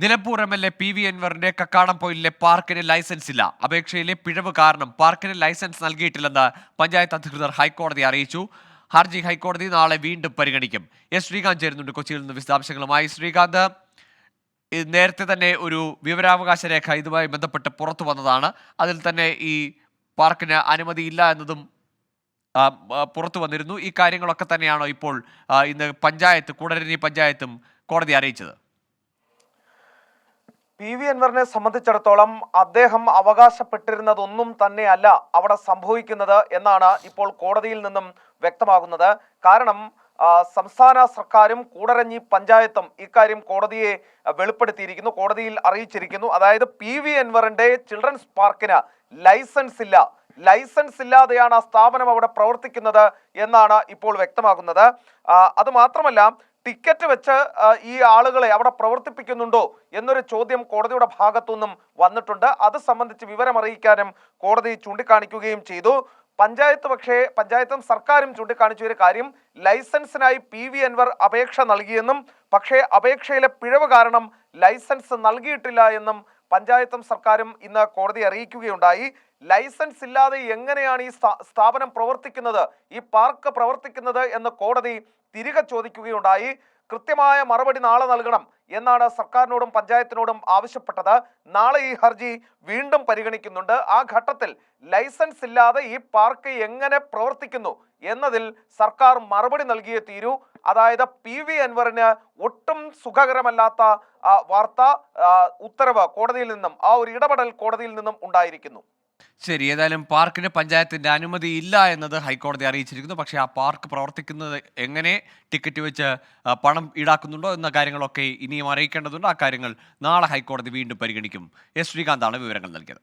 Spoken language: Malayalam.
നിലമ്പൂർ എം.എൽ.എ. പി.വി. അൻവറിന്റെ കക്കാടംപൊയിലിലെ പാർക്കിന് ലൈസൻസ് ഇല്ല. അപേക്ഷയിലെ പിഴവ് കാരണം പാർക്കിന് ലൈസൻസ് നൽകിയിട്ടില്ലെന്ന് പഞ്ചായത്ത് അധികൃതർ ഹൈക്കോടതിയെ അറിയിച്ചു. ഹർജി ഹൈക്കോടതി നാളെ വീണ്ടും പരിഗണിക്കും. എസ് ശ്രീകാന്ത് ചേരുന്നുണ്ട് കൊച്ചിയിൽ നിന്ന് വിശദാംശങ്ങളുമായി. ശ്രീകാന്ത്, നേരത്തെ തന്നെ ഒരു വിവരാവകാശ രേഖ ഇതുമായി ബന്ധപ്പെട്ട് പുറത്തു വന്നതാണ്. അതിൽ തന്നെ ഈ പാർക്കിന് അനുമതിയില്ല എന്നതും പുറത്തു വന്നിരുന്നു. ഈ കാര്യങ്ങളൊക്കെ തന്നെയാണോ ഇപ്പോൾ ഇന്ന് കൂടരഞ്ഞി പഞ്ചായത്തും കോടതി അറിയിച്ചത്? പി.വി. അൻവറിനെ സംബന്ധിച്ചിടത്തോളം അദ്ദേഹം അവകാശപ്പെട്ടിരുന്നതൊന്നും തന്നെയല്ല അവിടെ സംഭവിക്കുന്നത് എന്നാണ് ഇപ്പോൾ കോടതിയിൽ നിന്നും വ്യക്തമാകുന്നത്. കാരണം സംസ്ഥാന സർക്കാരും കൂടരഞ്ഞി പഞ്ചായത്തും ഇക്കാര്യം കോടതിയെ വെളിപ്പെടുത്തിയിരിക്കുന്നു, കോടതിയിൽ അറിയിച്ചിരിക്കുന്നു. അതായത് പി.വി. അൻവറിന്റെ ചിൽഡ്രൻസ് പാർക്കിന് ലൈസൻസ് ഇല്ലാതെയാണ് ആ സ്ഥാപനം അവിടെ പ്രവർത്തിക്കുന്നത് എന്നാണ് ഇപ്പോൾ വ്യക്തമാകുന്നത്. അത് മാത്രമല്ല, ടിക്കറ്റ് വെച്ച് ഈ ആളുകളെ അവിടെ പ്രവർത്തിപ്പിക്കുന്നുണ്ടോ എന്നൊരു ചോദ്യം കോടതിയുടെ ഭാഗത്തുനിന്നും വന്നിട്ടുണ്ട്. അത് സംബന്ധിച്ച് വിവരം അറിയിക്കാനും കോടതി ചൂണ്ടിക്കാണിക്കുകയും ചെയ്തു. പഞ്ചായത്തും സർക്കാരും ചൂണ്ടിക്കാണിച്ച ഒരു കാര്യം, ലൈസൻസിനായി പി.വി. അൻവർ അപേക്ഷ നൽകിയെന്നും പക്ഷേ അപേക്ഷയിലെ പിഴവ് കാരണം ലൈസൻസ് നൽകിയിട്ടില്ല എന്നും പഞ്ചായത്തും സർക്കാരും ഇന്ന് കോടതി അറിയിക്കുകയുണ്ടായി. ലൈസൻസ് ഇല്ലാതെ എങ്ങനെയാണ് ഈ സ്ഥാപനം പ്രവർത്തിക്കുന്നത്, ഈ പാർക്ക് പ്രവർത്തിക്കുന്നത് എന്ന് കോടതി തിരികെ ചോദിക്കുകയുണ്ടായി. കൃത്യമായ മറുപടി നാളെ നൽകണം എന്നാണ് സർക്കാരിനോടും പഞ്ചായത്തിനോടും ആവശ്യപ്പെട്ടത്. നാളെ ഈ ഹർജി വീണ്ടും പരിഗണിക്കുന്നുണ്ട്. ആ ഘട്ടത്തിൽ ലൈസൻസ് ഇല്ലാതെ ഈ പാർക്ക് എങ്ങനെ പ്രവർത്തിക്കുന്നു എന്നതിൽ സർക്കാർ മറുപടി നൽകിയേ തീരൂ. അതായത് പി.വി. അൻവറിന് ഒട്ടും സുഖകരമല്ലാത്ത ഉത്തരവ് കോടതിയിൽ നിന്നും, ആ ഒരു ഇടപെടൽ കോടതിയിൽ നിന്നും ഉണ്ടായിരിക്കുന്നു. ശരി, ഏതായാലും പാർക്കിന് പഞ്ചായത്തിന്റെ അനുമതി ഇല്ല എന്നത് ഹൈക്കോടതി അറിയിച്ചിരിക്കുന്നു. പക്ഷേ ആ പാർക്ക് പ്രവർത്തിക്കുന്നത് എങ്ങനെ, ടിക്കറ്റ് വെച്ച് പണം ഈടാക്കുന്നുണ്ടോ എന്ന കാര്യങ്ങളൊക്കെ ഇനിയും അറിയിക്കേണ്ടതുണ്ട്. ആ കാര്യങ്ങൾ നാളെ ഹൈക്കോടതി വീണ്ടും പരിഗണിക്കും. എസ് ശ്രീകാന്താണ് വിവരങ്ങൾ നൽകിയത്.